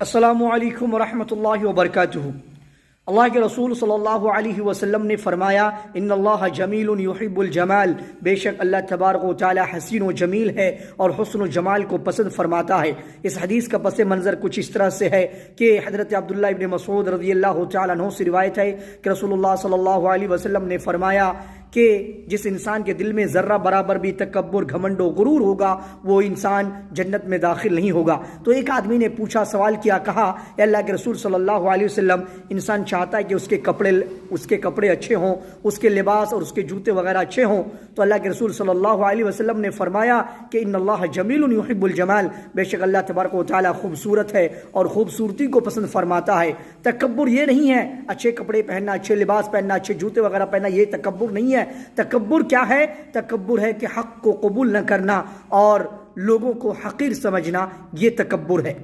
अस्सलामु अलैकुम वरहमतुल्लाहि वबरकातुहू। अल्लाह के रसूल सल्लल्लाहु अलैहि वसल्लम ने फरमाया, इन्नल्लाह जमीलुन युहिब्बुल जमाल, बेशक अल्लाह तबारक व तआला हसीन व जमील है और हुस्न व जमाल को पसंद फरमाता है। इस हदीस का पस मंज़र कुछ इस तरह से है कि हज़रत अब्दुल्लाह इब्न मसूद रज़ियल्लाहु तआला अन्हु से रिवायत है कि रसूलुल्लाह सल्लल्लाहु अलैहि वसल्लम ने फरमाया कि जिस इंसान के दिल में ज़र्रा बराबर भी तकब्बुर, घमंड व गुरूर होगा, वो इंसान जन्नत में दाखिल नहीं होगा। तो एक आदमी ने पूछा, सवाल किया, कहा, अल्लाह के रसूल सल्लल्लाहु अलैहि वसल्लम, इंसान चाहता है कि उसके कपड़े अच्छे हों, उसके लिबास और उसके जूते वगैरह अच्छे हों। तो अल्लाह के रसूल सल्लल्लाहु अलैहि वसल्लम ने फरमाया कि इन्नल्लाह जमीलुन युहिब्बुल जमाल, बेशक अल्लाह तबारक व तआला खूबसूरत है और खूबसूरती को पसंद फरमाता है। तकब्बुर ये नहीं है अच्छे कपड़े पहनना, अच्छे लिबास पहनना, अच्छे जूते वगैरह पहनना, ये तकब्बुर नहीं है। तकब्बुर क्या है? तकब्बुर है कि हक को कबूल न करना और लोगों को हकीर समझना, ये तकब्बुर है।